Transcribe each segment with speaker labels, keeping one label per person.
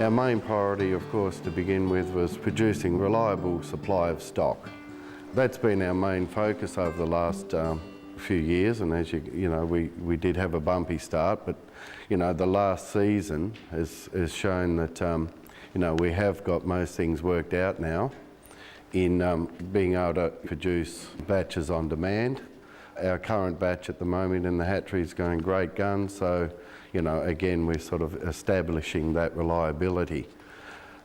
Speaker 1: Our main priority, of course, to begin with was producing reliable supply of stock. That's been our main focus over the last few years, and as you know, we did have a bumpy start, but you know, the last season has shown that you know, we have got most things worked out now in being able to produce batches on demand. Our current batch at the moment in the hatchery is going great guns, so you know, again, we're sort of establishing that reliability.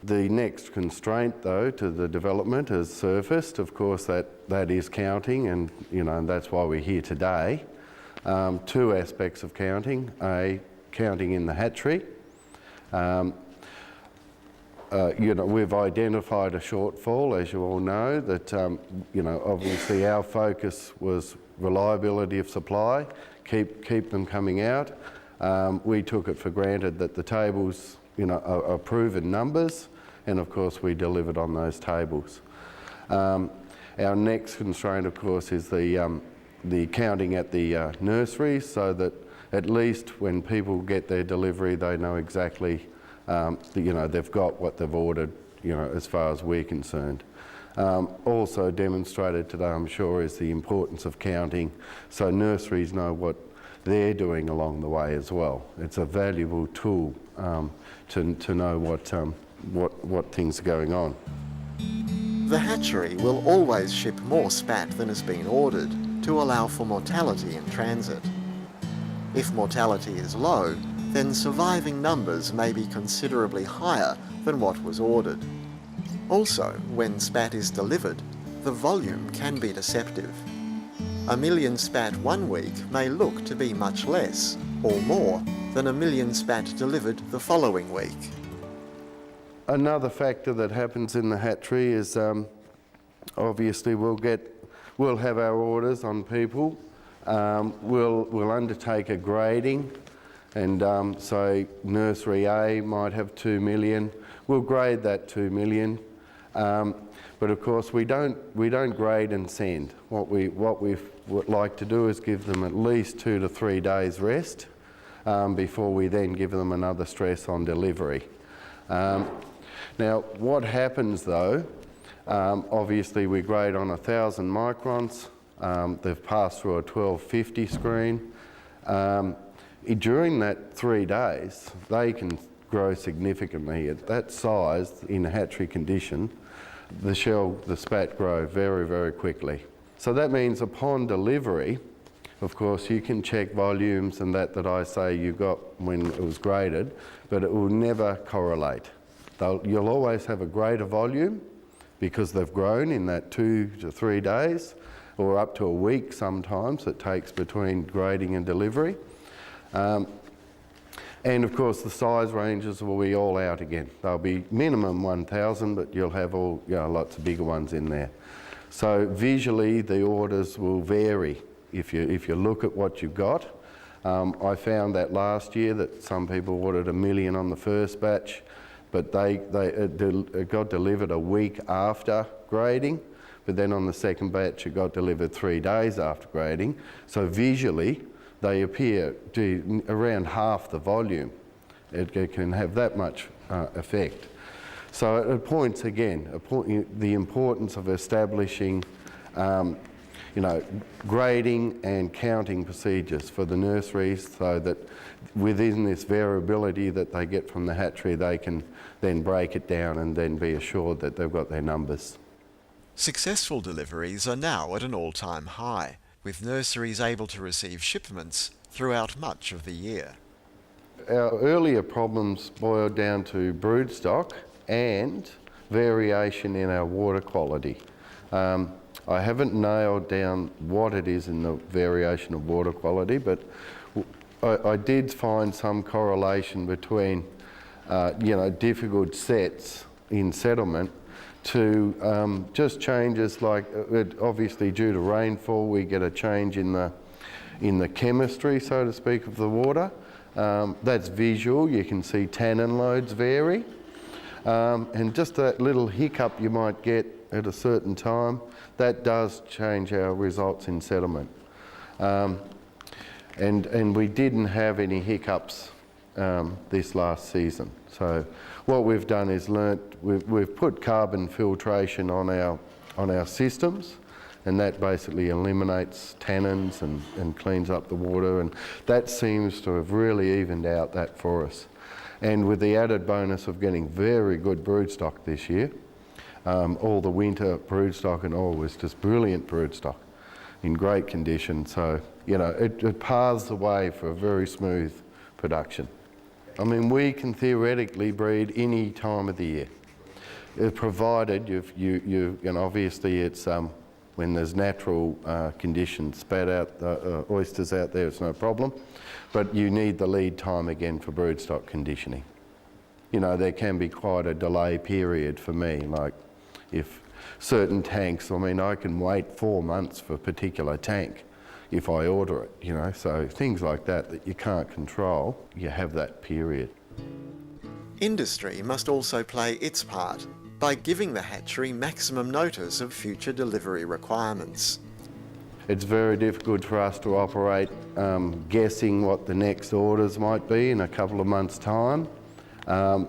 Speaker 1: The next constraint, though, to the development has surfaced. Of course, that is counting, and you know, that's why we're here today. Two aspects of counting: counting in the hatchery. You know, we've identified a shortfall, as you all know, that you know, obviously our focus was reliability of supply, keep them coming out. We took it for granted that the tables, you know, are proven numbers, and of course we delivered on those tables. Our next constraint, of course, is the counting at the nurseries, so that at least when people get their delivery, they know exactly, you know, they've got what they've ordered, you know, as far as we're concerned. Also demonstrated today, I'm sure, is the importance of counting, so nurseries know what they're doing along the way as well. It's a valuable tool to know what things are going on.
Speaker 2: The hatchery will always ship more spat than has been ordered to allow for mortality in transit. If mortality is low, then surviving numbers may be considerably higher than what was ordered. Also, when spat is delivered, the volume can be deceptive. 1 million spat 1 week may look to be much less, or more, than 1 million spat delivered the following week.
Speaker 1: Another factor that happens in the hatchery is obviously we'll have our orders on people. We'll undertake a grading, and so nursery A might have 2 million. We'll grade that 2 million. But of course we don't grade and send. What we would like to do is give them at least 2 to 3 days rest before we then give them another stress on delivery. Now what happens though, obviously we grade on 1,000 microns, they've passed through a 1250 screen. During that 3 days they can grow significantly. At that size in a hatchery condition, the spat grow very, very quickly. So that means upon delivery, of course, you can check volumes and that I say you got when it was graded, but it will never correlate. You'll always have a greater volume because they've grown in that 2 to 3 days, or up to a week sometimes it takes between grading and delivery. And of course the size ranges will be all out again. They'll be minimum 1,000, but you'll have all, you know, lots of bigger ones in there. So visually the orders will vary if you look at what you've got. I found that last year that some people ordered 1 million on the first batch, but it got delivered a week after grading, but then on the second batch it got delivered 3 days after grading. So visually they appear to around half the volume. It can have that much effect. So it points again, the importance of establishing you know, grading and counting procedures for the nurseries, so that within this variability that they get from the hatchery, they can then break it down and then be assured that they've got their numbers.
Speaker 2: Successful deliveries are now at an all-time high, with nurseries able to receive shipments throughout much of the year.
Speaker 1: Our earlier problems boiled down to broodstock and variation in our water quality. I haven't nailed down what it is in the variation of water quality, but I did find some correlation between you know, difficult sets in settlement to just changes like, obviously due to rainfall we get a change in the chemistry, so to speak, of the water. That's visual. You can see tannin loads vary, and just that little hiccup you might get at a certain time, that does change our results in settlement. And we didn't have any hiccups this last season. So what we've done is we've put carbon filtration on our systems, and that basically eliminates tannins and cleans up the water, and that seems to have really evened out that for us. And with the added bonus of getting very good broodstock this year, all the winter broodstock and all was just brilliant broodstock in great condition. So, you know, it paves the way for a very smooth production. I mean, we can theoretically breed any time of the year, provided you know, obviously it's when there's natural conditions, spat out oysters out there, it's no problem, but you need the lead time again for broodstock conditioning. You know, there can be quite a delay period for me, like if certain tanks, I mean, I can wait 4 months for a particular tank if I order it, you know, so things like that you can't control, you have that period.
Speaker 2: Industry must also play its part by giving the hatchery maximum notice of future delivery requirements.
Speaker 1: It's very difficult for us to operate guessing what the next orders might be in a couple of months' time. I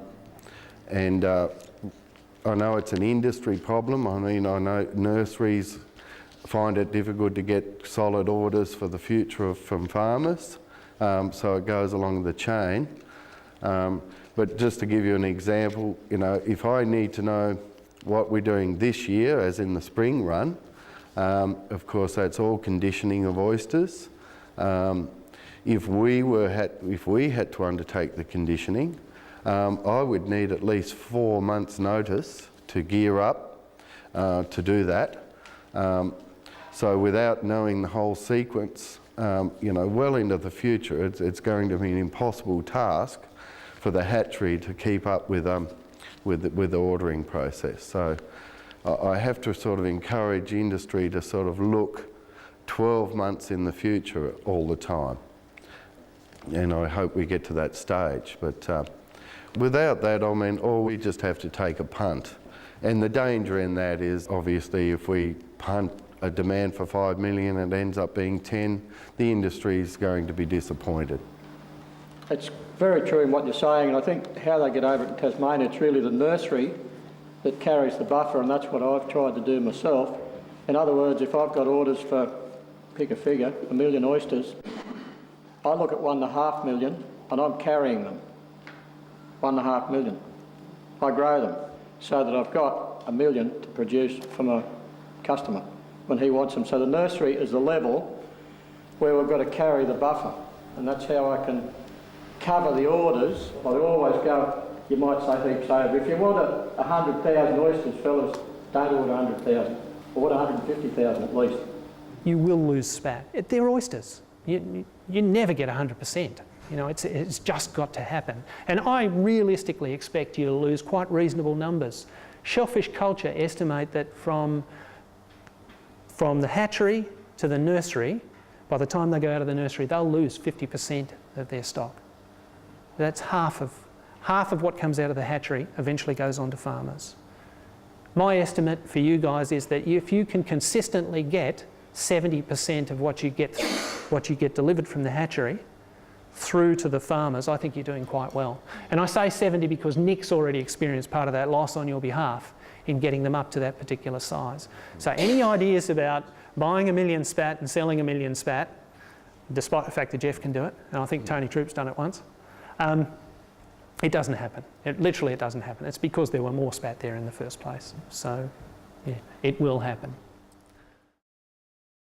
Speaker 1: know it's an industry problem. I mean, I know nurseries find it difficult to get solid orders for the future from farmers, so it goes along the chain. But just to give you an example, you know, if I need to know what we're doing this year, as in the spring run, of course that's all conditioning of oysters. If we had to undertake the conditioning, I would need at least 4 months' notice to gear up to do that. So without knowing the whole sequence, you know, well into the future, it's going to be an impossible task for the hatchery to keep up with the ordering process. So I have to sort of encourage industry to sort of look 12 months in the future all the time. And I hope we get to that stage. But without that, I mean, we just have to take a punt. And the danger in that is obviously if we punt a demand for 5 million and it ends up being 10, the industry is going to be disappointed.
Speaker 3: It's very true in what you're saying, and I think how they get over it in Tasmania, it's really the nursery that carries the buffer, and that's what I've tried to do myself. In other words, if I've got orders for, pick a figure, 1 million oysters, I look at 1.5 million and I'm carrying them. 1.5 million. I grow them so that I've got 1 million to produce for my customer when he wants them. So the nursery is the level where we've got to carry the buffer, and that's how I can cover the orders. I always go, you might say heaps over. If you want 100,000 oysters, fellas, don't order 100,000. Order 150,000 at least.
Speaker 4: You will lose spat. They're oysters. You never get 100%. You know, it's just got to happen. And I realistically expect you to lose quite reasonable numbers. Shellfish Culture estimate that from the hatchery to the nursery, by the time they go out of the nursery, they'll lose 50% of their stock. That's half of what comes out of the hatchery eventually goes on to farmers. My estimate for you guys is that if you can consistently get 70% of what you get delivered from the hatchery through to the farmers, I think you're doing quite well. And I say 70 because Nick's already experienced part of that loss on your behalf in getting them up to that particular size. So any ideas about buying 1 million spat and selling 1 million spat, despite the fact that Jeff can do it, and I think Tony Troop's done it once, it doesn't happen. It doesn't happen. It's because there were more spat there in the first place. So, yeah, it will happen.